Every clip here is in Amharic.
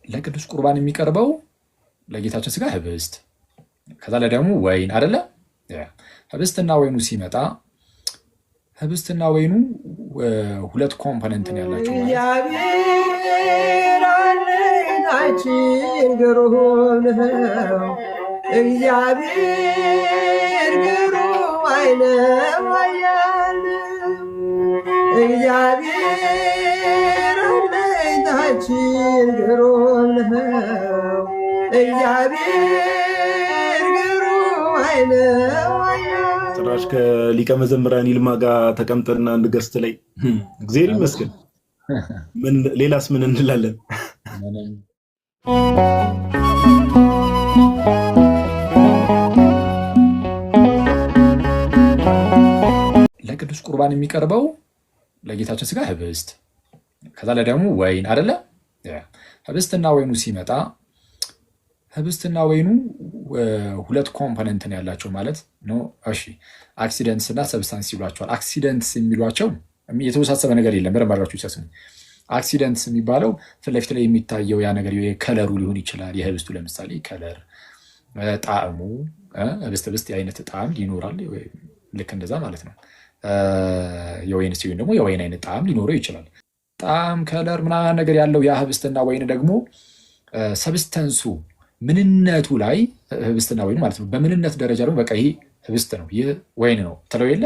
ለቅዱስ ቁርባን የሚቀርበው ለጌታችን ስጋ ህብስት ከዛ ላይ ደግሞ ወይን አይደለ? ህብስትና ወይኑ ሲመጣ ህብስትና ወይኑ ሁለት ኮምፖነንት ነው ያላቸው ማለት እግዚአብሔር አለኝታችን ግሩም ነው። እግዚአብሔር ግሩም አይለም ኃያል እግዚአብሔር አለኝታችን ግሩም ነው። እግዚአብሔር ግሩም አይለም ኃያል ጭራሽ ከሊቀ መዘምራን ይልማ ጋር ተቀምጠና አንድ ገስት ላይ እግዚአብሔር ይመስገን። ሌላስ ምን እንላለን? ለቅዱስ ቁርባን የሚቀርበው ለጌታችን ስጋ ህብስት ከዛ ላይ ደግሞ ወይን አይደለ? ህብስትና ወይኑ ሲመጣ ህብስትና ወይኑ ሁለት ኮምፖነንት ነው ያላቸው ማለት ነው። እሺ አክሲደንትስ እና ሰብስታንስ ይሏቸዋል። አክሲደንትስ የሚሏቸው የተወሳሰበ ነገር የለም። በረማራችሁ ሲያስሙ አክሲደንትስ የሚባለው ፊት ለፊት ላይ የሚታየው ያ ነገር ከለሩ ሊሆን ይችላል። የህብስቱ ለምሳሌ ከለር፣ ጣዕሙ ህብስት የአይነት ጣዕም ሊኖራል። ልክ እንደዛ ማለት ነው። የወይን ሲሆን ደግሞ የወይን አይነት ጣዕም ሊኖረው ይችላል። ጣዕም ከለር ምናምን ነገር ያለው ያ ህብስትና ወይን ደግሞ ሰብስተንሱ ምንነቱ ላይ ህብስትና ወይን ማለት ነው። በምንነት ደረጃ ደግሞ በቃ ይሄ ህብስት ነው ይህ ወይን ነው ተለው የለ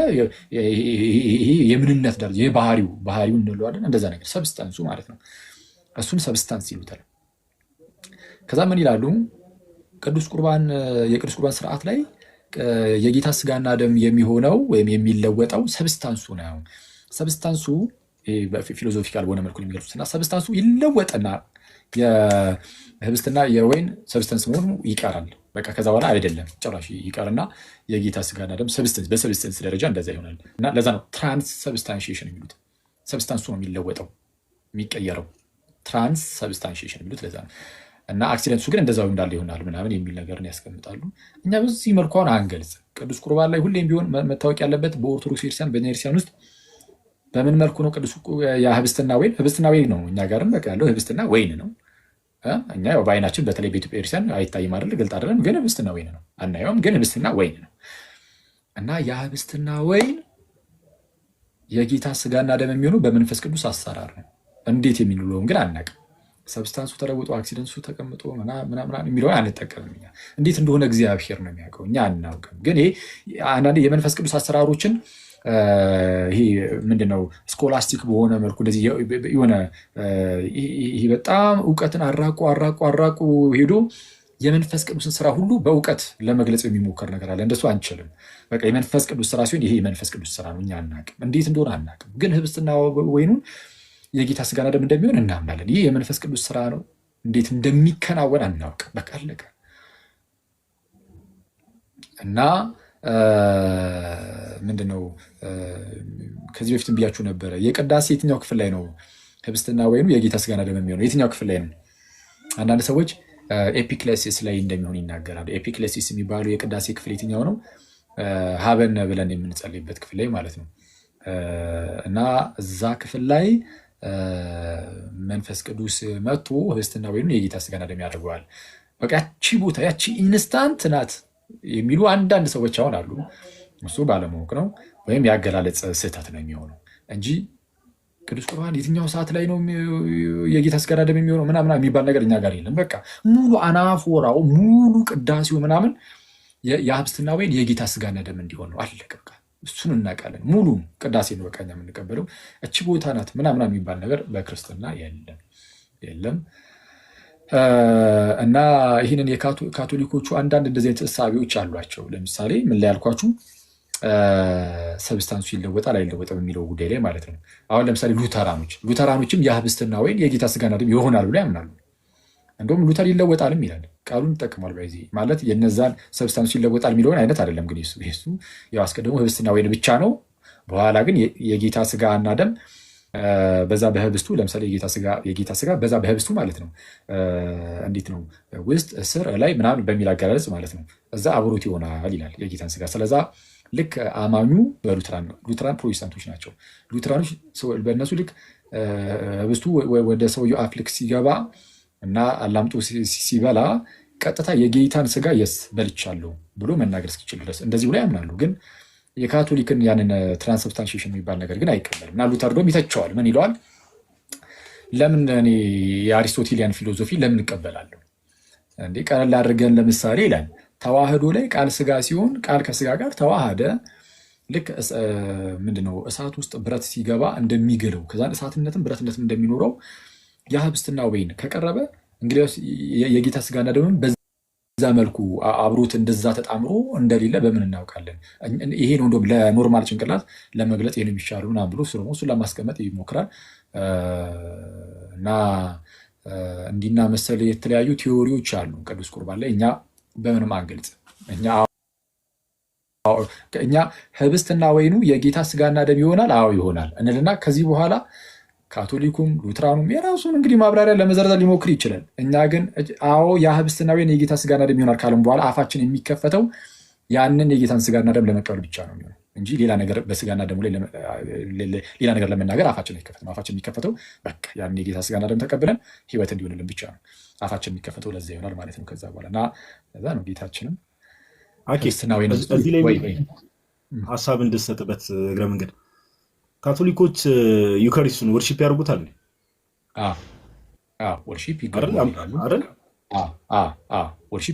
ይሄ የምንነት ደረጃ ባህሪው እንለዋለን። እንደዛ ነገር ሰብስተንሱ ማለት ነው። እሱን ሰብስታንስ ይሉታል። ከዛ ምን ይላሉ? የቅዱስ ቁርባን ስርዓት ላይ የጌታ ስጋና ደም የሚሆነው ወይም የሚለወጠው ሰብስታንሱ ነው። ሰብስታንሱ ፊሎዞፊካል በሆነ መልኩ የሚገልጹትና ሰብስታንሱ ይለወጥና የህብስትና የወይን ሰብስተንስ መሆኑ ይቀራል። በቃ ከዛ በኋላ አይደለም ጭራሽ ይቀርና የጌታ ስጋና ደም በሰብስተንስ ደረጃ እንደዛ ይሆናል። እና ለዛ ነው ትራንስ ሰብስታንሺዬሽን የሚሉት። ሰብስታንሱ ነው የሚለወጠው የሚቀየረው፣ ትራንስ ሰብስታንሺዬሽን የሚሉት ለዛ ነው። እና አክሲደንቱ ግን እንደዛው እንዳለ ይሆናል ምናምን የሚል ነገርን ያስቀምጣሉ። እኛ በዚህ መልኩ አሁን አንገልጽ። ቅዱስ ቁርባን ላይ ሁሌም ቢሆን መታወቅ ያለበት በኦርቶዶክስ ቤተክርስቲያን በቤተክርስቲያን ውስጥ በምን መልኩ ነው ቅዱስ ህብስትና ወይን ነው። እኛ ጋርም በቃ ያለው ህብስትና ወይን ነው። እኛ ያው በአይናችን በተለይ በኢትዮጵያ ቤተክርስቲያን አይታይም አይደል? ግልጥ አይደለም። ግን ህብስትና ወይን ነው። አናየውም፣ ግን ህብስትና ወይን ነው። እና ያ ህብስትና ወይን የጌታ ስጋና ደም የሚሆኑ በመንፈስ ቅዱስ አሰራር ነው። እንዴት የሚንለውም ግን አናውቅም። ሰብስታንሱ ተለውጦ አክሲደንሱ ተቀምጦ ምናምን የሚለውን አንጠቀምም። እኛ እንዴት እንደሆነ እግዚአብሔር ነው የሚያውቀው፣ እኛ አናውቅም። ግን ይሄ አንዳንዴ የመንፈስ ቅዱስ አሰራሮችን ይሄ ምንድነው ስኮላስቲክ በሆነ መልኩ እንደዚህ የሆነ ይሄ በጣም እውቀትን አራቁ ሄዶ የመንፈስ ቅዱስን ስራ ሁሉ በእውቀት ለመግለጽ የሚሞከር ነገር አለ። እንደሱ አንችልም። በቃ የመንፈስ ቅዱስ ስራ ሲሆን ይሄ የመንፈስ ቅዱስ ስራ ነው። እኛ አናውቅም፣ እንዴት እንደሆነ አናውቅም። ግን ህብስትና ወይኑን የጌታ ስጋና ደም እንደሚሆን እናምናለን። ይህ የመንፈስ ቅዱስ ስራ ነው። እንዴት እንደሚከናወን አናውቅም። በቃ አለቀ። እና ምንድነው ከዚህ በፊትም ብያችሁ ነበረ። የቅዳሴ የትኛው ክፍል ላይ ነው ህብስትና ወይኑ የጌታ ስጋና ደም የሚሆነው? የትኛው ክፍል ላይ ነው? አንዳንድ ሰዎች ኤፒክሌሲስ ላይ እንደሚሆን ይናገራሉ። ኤፒክሌሲስ የሚባለው የቅዳሴ ክፍል የትኛው ነው? ሀበነ ብለን የምንጸልይበት ክፍል ላይ ማለት ነው። እና እዛ ክፍል ላይ መንፈስ ቅዱስ መጥቶ ህብስትና ወይኑ የጌታ ስጋና ደም ያደርገዋል። በቃ ያቺ ቦታ ያቺ ኢንስታንት ናት የሚሉ አንዳንድ ሰዎች አሁን አሉ። እሱ ባለማወቅ ነው ወይም ያገላለጽ ስህተት ነው የሚሆነው እንጂ ቅዱስ ቁርባን የትኛው ሰዓት ላይ ነው የጌታ ስጋና ደም የሚሆነው ምናምን የሚባል ነገር እኛ ጋር የለም። በቃ ሙሉ አናፎራው ሙሉ ቅዳሴው ምናምን የህብስትና ወይን የጌታ ስጋና ደም እንዲሆን ነው። አለቀ። በቃ እሱን እናውቃለን። ሙሉ ቅዳሴ ነው በቃ እኛ የምንቀበለው። እቺ ቦታ ናት ምናምን የሚባል ነገር በክርስትና የለም። እና ይህንን የካቶሊኮቹ አንዳንድ እንደዚህ አይነት እሳቤዎች አሏቸው። ለምሳሌ ምን ላይ ያልኳችሁ ሰብስታንሱ ይለወጣል አይለወጥም የሚለው ጉዳይ ላይ ማለት ነው። አሁን ለምሳሌ ሉተራኖችም የህብስትና ወይን የጌታ ስጋና ደም ይሆናል ብሎ ያምናሉ። እንደውም ሉተር ይለወጣልም ይላል፣ ቃሉን ይጠቅማል። በዚህ ማለት የነዛን ሰብስታንሱ ይለወጣል የሚለውን አይነት አይደለም። ግን እሱ ያው አስቀድሞ ህብስትና ወይን ብቻ ነው። በኋላ ግን የጌታ ስጋና ደም በዛ በህብስቱ ለምሳሌ የጌታ ስጋ በዛ በህብስቱ ማለት ነው። እንዴት ነው ውስጥ እስር ላይ ምናምን በሚል አገላለጽ ማለት ነው። እዛ አብሮት ይሆናል ይላል የጌታን ስጋ። ስለዛ ልክ አማኙ በሉትራን ፕሮቴስታንቶች ናቸው። ሉትራኖች በእነሱ ልክ ህብስቱ ወደ ሰውየው አፍ ልክ ሲገባ እና አላምጦ ሲበላ ቀጥታ የጌታን ስጋ የስ በልቻለሁ ብሎ መናገር እስኪችል ድረስ እንደዚህ ብሎ ያምናሉ። ግን የካቶሊክን ያንን ትራንስብስታንሺዬሽን የሚባል ነገር ግን አይቀበልም። እና ሉተር ደግሞ ይተቸዋል። ምን ይለዋል? ለምን እኔ የአሪስቶቴሊያን ፊሎዞፊ ለምን እቀበላለሁ እንዴ? ቀለል አድርገን ለምሳሌ ይላል ተዋህዶ ላይ ቃል ስጋ ሲሆን ቃል ከስጋ ጋር ተዋሃደ። ልክ ምንድነው እሳት ውስጥ ብረት ሲገባ እንደሚግለው ከዛን እሳትነትም ብረትነትም እንደሚኖረው የህብስትና ወይን ከቀረበ እንግዲህ የጌታ ስጋና ደምም በዛ መልኩ አብሮት እንደዛ ተጣምሮ እንደሌለ በምን እናውቃለን? ይሄ ነው እንደውም ለኖርማል ጭንቅላት ለመግለጽ ይሄን የሚሻለው ምናምን ብሎ እሱን ለማስቀመጥ ይሞክራል። እና እንዲና መሰል የተለያዩ ቲዎሪዎች አሉ ቅዱስ ቁርባን ላይ። እኛ በምንም አንገልጽ። እኛ ህብስትና ወይኑ የጌታ ስጋና ደም ይሆናል፣ አዎ ይሆናል እንልና ከዚህ በኋላ ካቶሊኩም ሉትራኑም የራሱን እንግዲህ ማብራሪያ ለመዘርዘር ሊሞክር ይችላል። እኛ ግን አዎ ያ ህብስትና ወይን የጌታ ስጋና ደም ይሆናል ካለም በኋላ አፋችን የሚከፈተው ያንን የጌታን ስጋና ደም ለመቀበል ብቻ ነው የሚሆነው እንጂ ሌላ ነገር በስጋና ደሙ ላይ ሌላ ነገር ለመናገር አፋችን አይከፈትም። አፋችን የሚከፈተው በቃ ያንን የጌታ ስጋና ደም ተቀብለን ህይወት እንዲሆንልን ብቻ ነው አፋችን የሚከፈተው። ለዛ ይሆናል ማለት ነው። ከዛ በኋላ እና ለዛ ነው ጌታችንም እዚህ ላይ ሀሳብ እንድሰጥበት እግረ መንገድ ካቶሊኮች ዩካሪስቱን ወርሺፕ ያደርጉታል። ወርሺፕ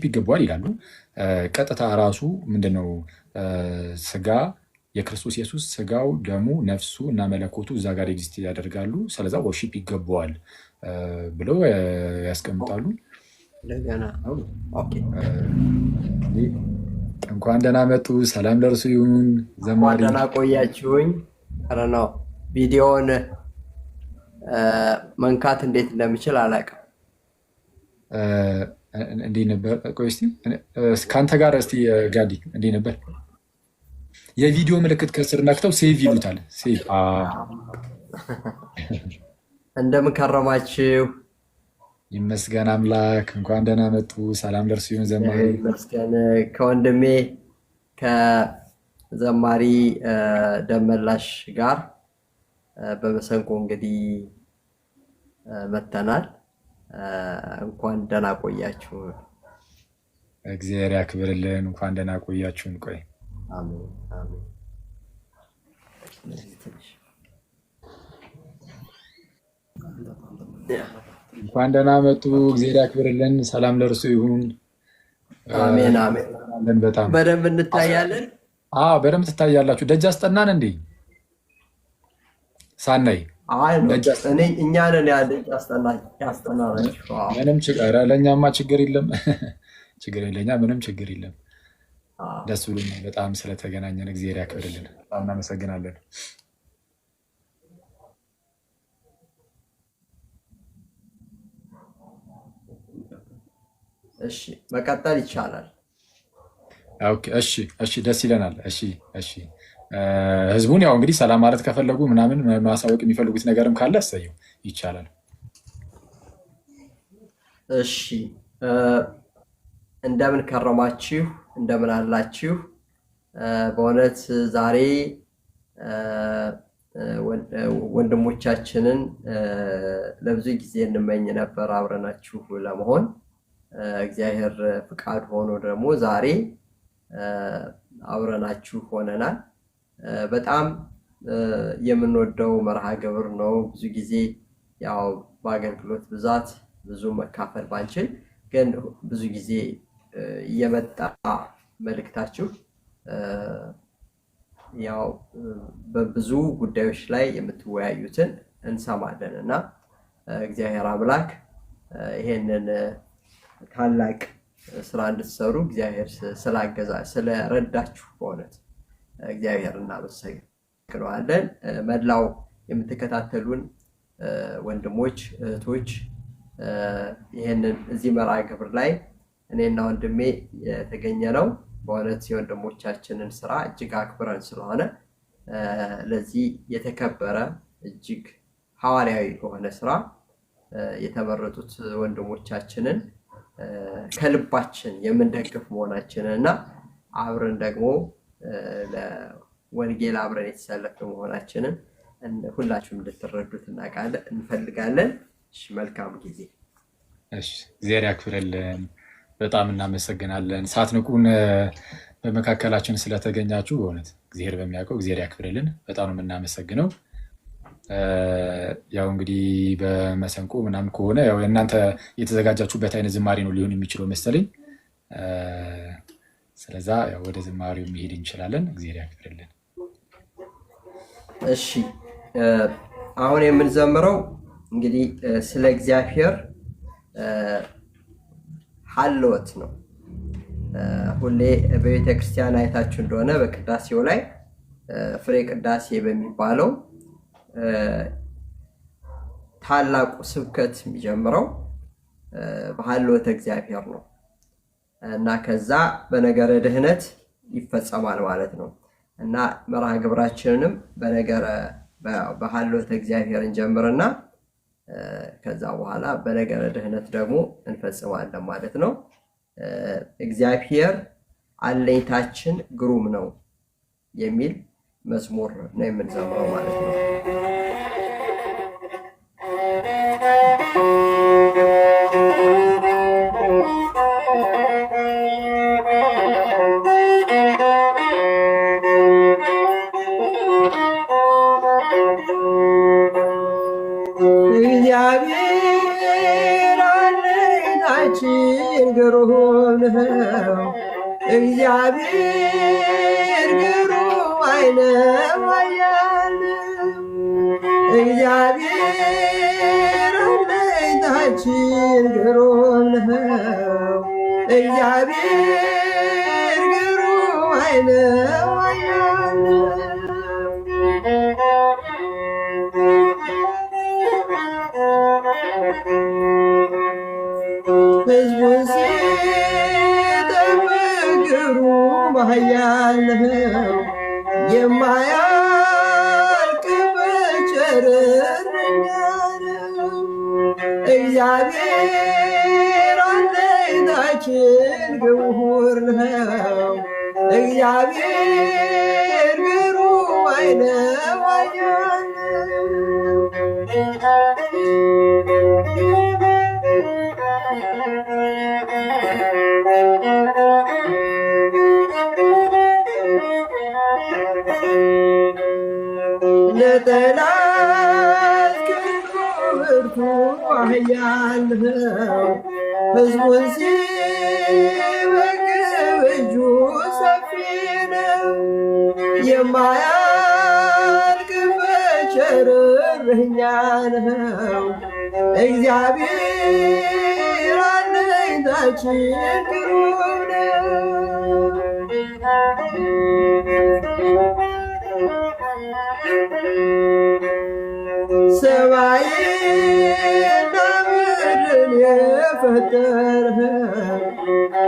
ይገባዋል ይላሉ። ቀጥታ ራሱ ምንድነው ስጋ የክርስቶስ ኢየሱስ ስጋው ደሙ ነፍሱ እና መለኮቱ እዛ ጋር ኤግዚስት ያደርጋሉ። ስለዛ ወርሺፕ ይገባዋል ብለው ያስቀምጣሉ። እንኳን ደህና መጡ። ሰላም ለእርሱ ይሁን። ዘማሪ ደህና ቆያችሁኝ። ኧረ ነው ቪዲዮውን መንካት እንዴት እንደምችል አላውቅም። እንዴት ነበር? ቆይ እስኪ ከአንተ ጋር እስኪ ጋዲ እንዴት ነበር? የቪዲዮ ምልክት ከስር ነክተው ሴቭ ይሉታል። ሴቭ። እንደምን ከረማችሁ? ይመስገን አምላክ። እንኳን ደህና መጡ። ሰላም ለእርሱ ይሁን። ዘማሪ ይመስገን። ከወንድሜ ከዘማሪ ደመላሽ ጋር በመሰንቆ እንግዲህ መተናል። እንኳን ደህና ቆያችሁ። እግዚአብሔር ያክብርልን። እንኳን ደህና ቆያችሁን። ቆይ አሜን አሜን። እንኳን ደህና መጡ። እግዚአብሔር ያክብርልን። ሰላም ለእርሱ ይሁን። አሜን አሜን። በጣም በደንብ እንታያለን። በደንብ ትታያላችሁ። ደጅ አስጠናን እንዴ? ሳናይ እኛ ነን ያስጠናናችሁ። ምንም ችግር ለእኛማ ችግር የለም። ችግር ለእኛ ምንም ችግር የለም። ደስ ብሎኛል በጣም ስለተገናኘን። እግዚአብሔር ያክብርልን። በጣም እናመሰግናለን። እሺ መቀጠል ይቻላል። እሺ ደስ ይለናል። እሺ ህዝቡን ያው እንግዲህ ሰላም ማለት ከፈለጉ ምናምን ማሳወቅ የሚፈልጉት ነገርም ካለ እሰየው ይቻላል። እሺ እንደምን ከረማችሁ? እንደምን አላችሁ? በእውነት ዛሬ ወንድሞቻችንን ለብዙ ጊዜ እንመኝ ነበር አብረናችሁ ለመሆን። እግዚአብሔር ፍቃድ ሆኖ ደግሞ ዛሬ አብረናችሁ ሆነናል። በጣም የምንወደው መርሃ ግብር ነው። ብዙ ጊዜ ያው በአገልግሎት ብዛት ብዙ መካፈል ባንችል ግን ብዙ ጊዜ እየመጣ መልእክታችሁ ያው በብዙ ጉዳዮች ላይ የምትወያዩትን እንሰማለን እና እግዚአብሔር አምላክ ይሄንን ታላቅ ስራ እንድትሰሩ እግዚአብሔር ስላገዛ ስለረዳችሁ በእውነት እግዚአብሔር እናመሰግነዋለን። መላው የምትከታተሉን ወንድሞች እህቶች ይህንን እዚህ መርሃ ግብር ላይ እኔና ወንድሜ የተገኘ ነው በእውነት የወንድሞቻችንን ስራ እጅግ አክብረን ስለሆነ ለዚህ የተከበረ እጅግ ሐዋርያዊ የሆነ ስራ የተመረጡት ወንድሞቻችንን ከልባችን የምንደግፍ መሆናችንን እና አብረን ደግሞ ለወንጌል አብረን የተሰለፈ መሆናችንን ሁላችሁም እንድትረዱት እንፈልጋለን። መልካም ጊዜ። እሺ እግዚአብሔር ያክብርልን። በጣም እናመሰግናለን። ሳትንቁን በመካከላችን ስለተገኛችሁ በእውነት እግዚአብሔር በሚያውቀው እግዚአብሔር ያክብርልን። በጣም ነው የምናመሰግነው። ያው እንግዲህ በመሰንቆ ምናምን ከሆነ ያው እናንተ የተዘጋጃችሁበት አይነት ዝማሬ ነው ሊሆን የሚችለው መሰለኝ። ስለዛ ያው ወደ ዝማሬው መሄድ እንችላለን። እግዚአብሔር ያክብርልን። እሺ አሁን የምንዘምረው እንግዲህ ስለ እግዚአብሔር ሀልወት ነው። ሁሌ በቤተ ክርስቲያን አይታችሁ እንደሆነ በቅዳሴው ላይ ፍሬ ቅዳሴ በሚባለው ታላቁ ስብከት የሚጀምረው በሀልወተ እግዚአብሔር ነው እና ከዛ በነገረ ድህነት ይፈጸማል ማለት ነው እና መርሃ ግብራችንንም በሀልወተ እግዚአብሔር እንጀምርና ከዛ በኋላ በነገረ ድህነት ደግሞ እንፈጽማለን ማለት ነው። እግዚአብሔር አለኝታችን ግሩም ነው የሚል መዝሙር ነው የምንዘምረው ማለት ነው። እግዚአብሔር አለኝታችን ግሩም ነው። እግዚአብሔር ግሩም አይለም ኃያል እግዚአብሔር አለኝታችን ግሩም ነው። እግዚአብሔር ግሩም አይለም ኃያል ሕዝቡን ሲጠብቅ ግሩም ኃያል ነው። የማያልቅበት ቸር እረኛ ነው። እግዚአብሔር አለኝታችን ግቡር ነው። እግዚአብሔር ግሩም አይለም ኃያል ለጠላት ክንዱ ብርቱ ኃያል ነው። ሕዝቡን ሲመግብ እጁ ሰፊ ነው። የማያልቅበት ቸር እረኛ ነው። እግዚአብሔር አለኝታችን ግሩም ነው። ሰማይና ምድርን የፈጠረ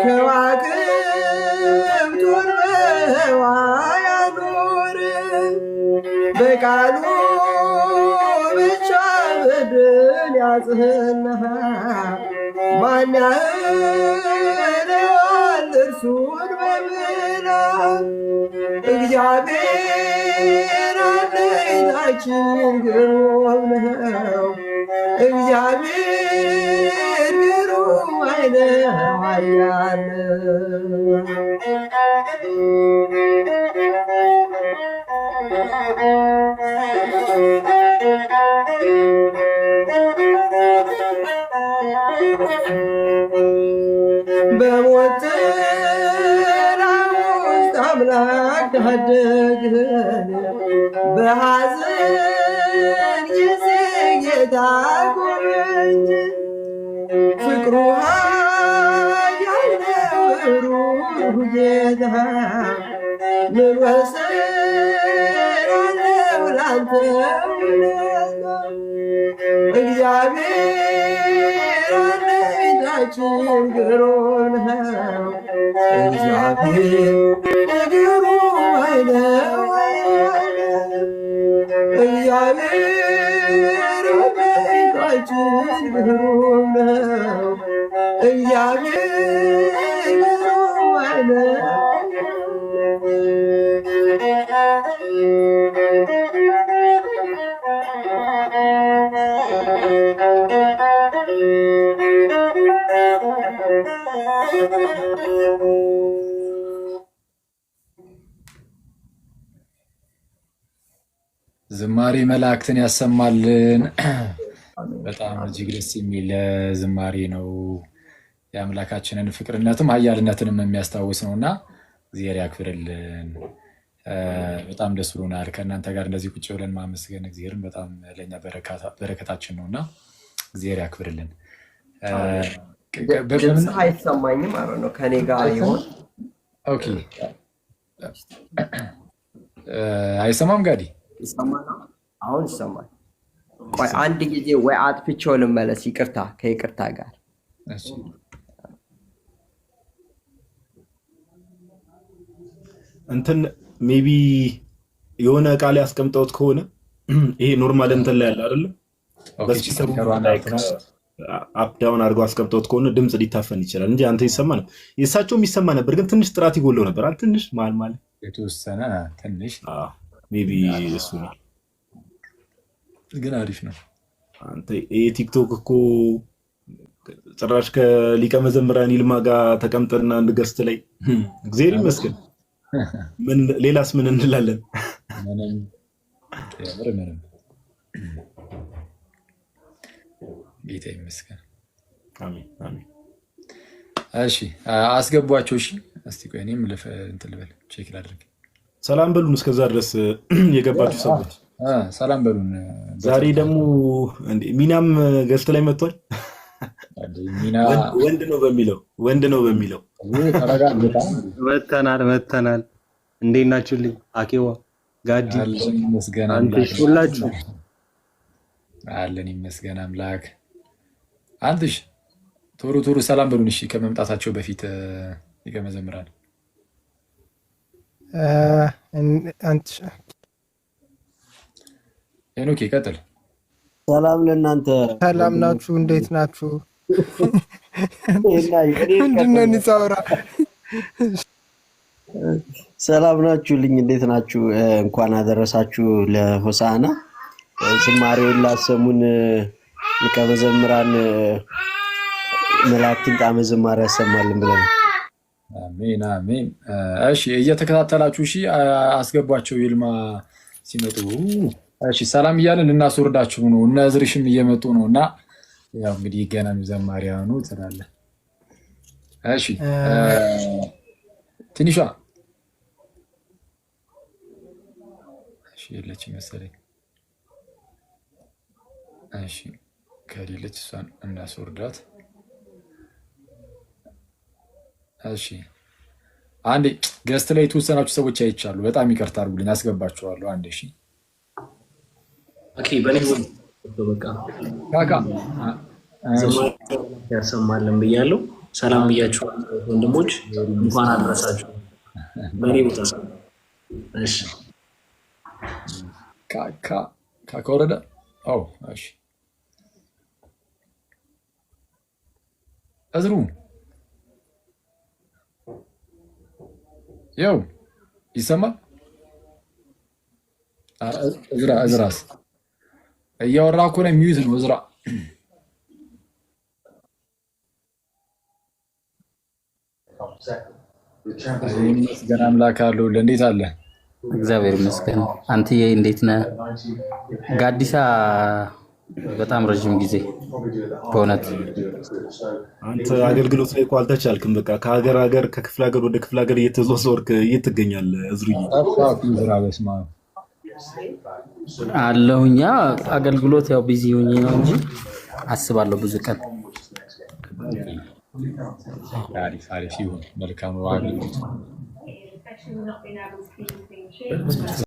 ከዋክብቱን በህዋ ያኖረ በቃሉ ብቻ ምድርን ያጽና ማን ያህለዋል እርሱን በምሕረት እግዚአብሔር አለኝታችን ግሩም ነው። እግዚአብሔር ግሩም አይለም ኃያል በሞት ጥላ ውስጥ አምላክ ታደገን። በሐዘን ጊዜ ጌታ ጎበኘን። ፍቅሩ ኃያል ነው ሩሩ ጌታ ምን ወሰናለው ላንተ ውለታ እግዚአብሔር አለኝታችን ግሩም ነው። እግዚአብሔር ግሩም አይለም ኃያል እግዚአብሔር አለኝታችን ግሩም ነው። እግዚአብሔር ግሩም አይለም ዝማሬ መላእክትን ያሰማልን። በጣም እጅግ ደስ የሚል ዝማሬ ነው። የአምላካችንን ፍቅርነትም ኃያልነትንም የሚያስታውስ ነው እና እግዚአብሔር ያክብርልን። በጣም ደስ ብሎናል ከእናንተ ጋር እንደዚህ ቁጭ ብለን ማመስገን እግዚአብሔርን በጣም ለእኛ በረከታችን ነው እና እግዚአብሔር ያክብርልን። ድምፅ አይሰማኝም ማለት ነው ከኔ ጋር ይሆን? ኦኬ አይሰማም ጋዲ? ይሰማል። አሁን ይሰማል። ቆይ አንድ ጊዜ ወይ አጥፍቼው ልመለስ። ይቅርታ ከይቅርታ ጋር እንትን ሜቢ የሆነ እቃ ላይ አስቀምጠውት ከሆነ ይሄ ኖርማል እንትን ላይ ያለ አይደለም፣ በስፒከሩ አፕ ዳውን አድርገው አስቀምጠውት ከሆነ ድምፅ ሊታፈን ይችላል እንጂ አንተ ይሰማ ነው። የእሳቸውም ይሰማ ነበር፣ ግን ትንሽ ጥራት ይጎለው ነበር። ትንሽ መሀል የተወሰነ ትንሽ ሜቢ እሱ ነው፣ ግን አሪፍ ነው። አንተ ይሄ ቲክቶክ እኮ ጭራሽ ከሊቀ መዘምራን ይልማ ጋር ተቀምጠና አንድ ገስት ላይ እግዚአብሔር ይመስገን። ሌላስ ምን እንላለን? ምንም ጌታ ይመስገን። አሜን አሜን። እሺ አስገቧቸው። እሺ እስቲ ቆይ እኔም እንትን ልበል ቼክ ላድርግ። ሰላም በሉን። እስከዛ ድረስ የገባችሁ ሰዎች ሰላም በሉን። ዛሬ ደግሞ ሚናም ገስት ላይ መጥቷል። ወንድ ነው በሚለው መተናል። እንዴት ናችሁልኝ? አኬዋ ጋዲ ሁላችሁ አለን። ይመስገን አምላክ። አንተሽ ቶሎ ሰላም በሉን። እሺ ከመምጣታቸው በፊት ይገመዘምራል። ሄኖክ ቀጥል። ሰላም ለእናንተ። ሰላም ናችሁ? እንዴት ናችሁ? ምንድነው እንጻወራ? ሰላም ናችሁልኝ? እንዴት ናችሁ? እንኳን አደረሳችሁ ለሆሳዕና። ዝማሬውን ላሰሙን ሊቀ መዘምራን መላእክትን ጣዕመ ዝማሬ ያሰማልን ብለን። አሜን አሜን። እሺ እየተከታተላችሁ እሺ አስገቧቸው ይልማ ሲመጡ። እሺ ሰላም እያለን ልናስወርዳችሁ ነው። እነ እዝርሽም እየመጡ ነው እና ያው እንግዲህ ገና ዘማሪያኑ ትላለህ። እሺ ትንሿ እሺ የለች መሰለኝ። እሺ ከሌለች እሷን እናስወርዳት። እሺ አንዴ ገስት ላይ የተወሰናችሁ ሰዎች አይቻሉ። በጣም ይቅርታ አድርጉልኝ፣ አስገባችኋለሁ። አንዴ እሺ ኦኬ። በኔ በቃ ካካ ያሰማልን ብያለሁ። ሰላም ብያችኋለሁ ወንድሞች፣ እንኳን አደረሳችሁ። በኔ ወጣሳ እሺ ካካ ወረደ። እሺ እዝሩ ያው ይሰማል። እዝራስ እያወራ እኮ ነው። ሚዩት ነው እዝራ። ይመስገን አምላክ አለው። እንዴት አለ? እግዚአብሔር ይመስገን። አንተዬ እንዴት ነህ? ጋዲሳ በጣም ረጅም ጊዜ በእውነት አንተ አገልግሎት ላይ እኮ አልተቻልክም። በቃ ከሀገር ከክፍለ ሀገር ወደ ክፍለ ሀገር እየተዘዋወርክ ትገኛለህ። እዝሩዬ አለሁኛ አገልግሎት ያው ቢዚ ሆኜ ነው እንጂ አስባለሁ ብዙ ቀን። አሪፍ ይሁን። መልካም አገልግሎት